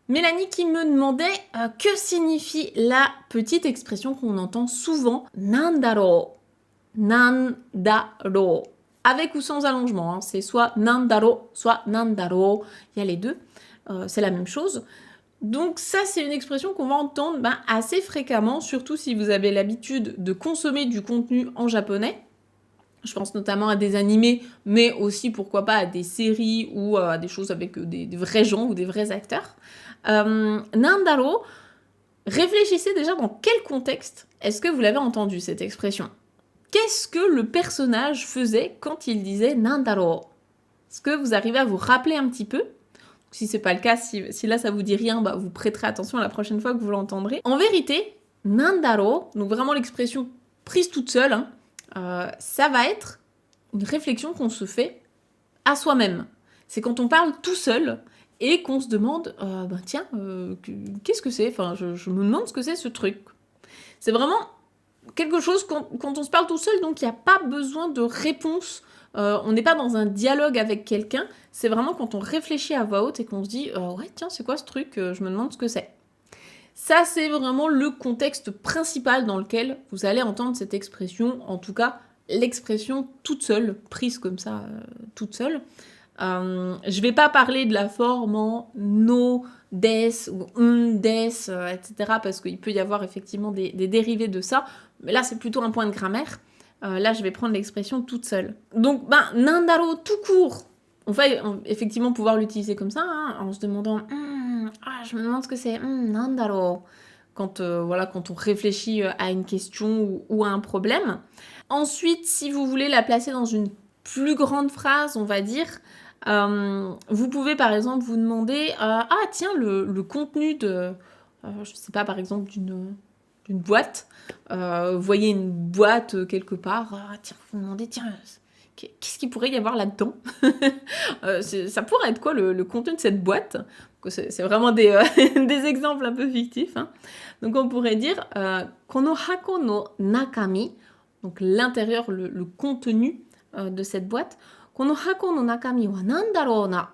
Mélanie qui me demandait que signifie la petite expression qu'on entend souvent, nandaro, nandaro, avec ou sans allongement, hein. C'est soit nandaro, soit nandaro, il y a les deux, c'est la même chose. Donc ça, c'est une expression qu'on va entendre assez fréquemment, surtout si vous avez l'habitude de consommer du contenu en japonais. Je pense notamment à des animés, mais aussi, pourquoi pas, à des séries ou à des choses avec des vrais gens ou des vrais acteurs. Nandaro, réfléchissez déjà dans quel contexte est-ce que vous l'avez entendu, cette expression. Qu'est-ce que le personnage faisait quand il disait Nandaro? Est-ce que vous arrivez à vous rappeler un petit peu? Si c'est pas le cas, si là ça vous dit rien, vous prêterez attention la prochaine fois que vous l'entendrez. En vérité, Nandaro, donc vraiment l'expression prise toute seule, hein, ça va être une réflexion qu'on se fait à soi-même. C'est quand on parle tout seul et qu'on se demande qu'est-ce que c'est? Enfin, je me demande ce que c'est ce truc. C'est vraiment quelque chose quand on se parle tout seul, donc il n'y a pas besoin de réponse. On n'est pas dans un dialogue avec quelqu'un. C'est vraiment quand on réfléchit à voix haute et qu'on se dit ouais, tiens, c'est quoi ce truc? Je me demande ce que c'est. Ça, c'est vraiment le contexte principal dans lequel vous allez entendre cette expression, en tout cas l'expression toute seule, prise comme ça, toute seule. Je vais pas parler de la forme en no, des ou des, etc. parce qu'il peut y avoir effectivement des dérivés de ça, mais là c'est plutôt un point de grammaire. Là je vais prendre l'expression toute seule. Donc nandaro tout court, on va effectivement pouvoir l'utiliser comme ça, hein, en se demandant je me demande ce que c'est, nandaro, quand on réfléchit à une question ou à un problème. Ensuite, si vous voulez la placer dans une plus grande phrase, on va dire, vous pouvez par exemple vous demander tiens, le contenu de, je sais pas, par exemple d'une boîte, vous voyez une boîte quelque part, tiens, vous vous demandez, tiens, qu'est-ce qu'il pourrait y avoir là-dedans? Ça pourrait être quoi le contenu de cette boîte? C'est vraiment des exemples un peu fictifs, hein. Donc on pourrait dire kono hako no nakami, donc l'intérieur, le contenu de cette boîte. Kono hako no nakami wa nandaro na.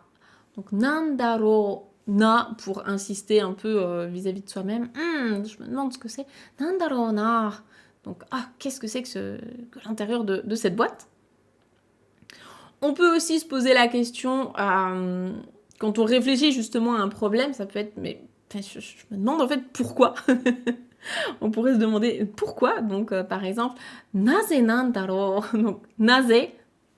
Donc nandaro na pour insister un peu vis-à-vis de soi-même. Je me demande ce que c'est. Nandaro na. Donc qu'est-ce que c'est que l'intérieur de cette boîte? On peut aussi se poser la question quand on réfléchit justement à un problème, ça peut être je me demande en fait pourquoi. On pourrait se demander pourquoi. Donc par exemple, naze nandaro. Donc naze,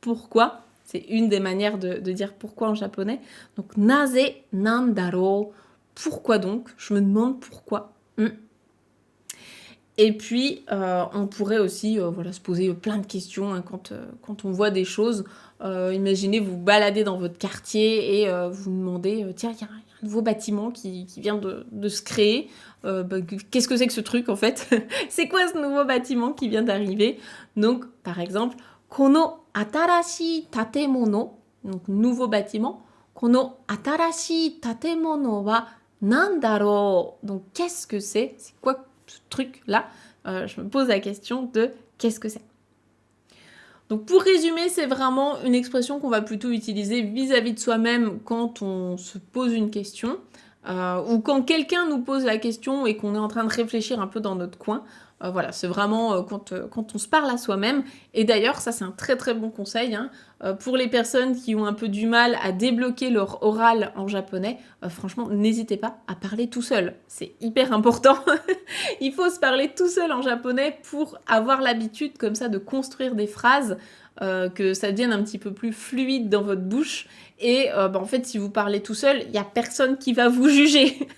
pourquoi. C'est une des manières de dire pourquoi en japonais. Donc naze nandaro. Pourquoi donc? Je me demande pourquoi. Et puis, on pourrait aussi se poser plein de questions, hein, quand on voit des choses. Imaginez, vous baladez dans votre quartier et vous demandez, tiens, il y a un nouveau bâtiment qui vient de se créer. Qu'est-ce que c'est que ce truc, en fait? C'est quoi ce nouveau bâtiment qui vient d'arriver? Donc, par exemple, kono atarashi tatemono, donc nouveau bâtiment. Kono atarashi tatemono wa nandaro. Donc, qu'est-ce que c'est? C'est quoi ce truc-là? Je me pose la question de qu'est-ce que c'est? Donc pour résumer, c'est vraiment une expression qu'on va plutôt utiliser vis-à-vis de soi-même quand on se pose une question, ou quand quelqu'un nous pose la question et qu'on est en train de réfléchir un peu dans notre coin. Voilà, c'est vraiment quand on se parle à soi-même. Et d'ailleurs, ça c'est un très très bon conseil, hein, pour les personnes qui ont un peu du mal à débloquer leur oral en japonais. Franchement, n'hésitez pas à parler tout seul. C'est hyper important. Il faut se parler tout seul en japonais pour avoir l'habitude comme ça de construire des phrases, que ça devienne un petit peu plus fluide dans votre bouche. Et en fait, si vous parlez tout seul, il n'y a personne qui va vous juger.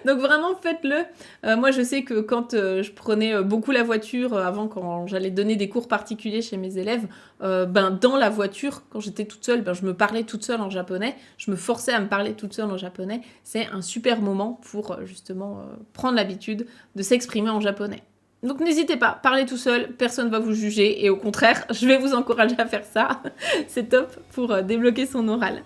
Donc vraiment, faites-le. Moi, je sais que quand je prenais beaucoup la voiture, avant quand j'allais donner des cours particuliers chez mes élèves, dans la voiture, quand j'étais toute seule, je me parlais toute seule en japonais. Je me forçais à me parler toute seule en japonais. C'est un super moment pour justement prendre l'habitude de s'exprimer en japonais. Donc n'hésitez pas, parlez tout seul, personne ne va vous juger. Et au contraire, je vais vous encourager à faire ça. C'est top pour débloquer son oral.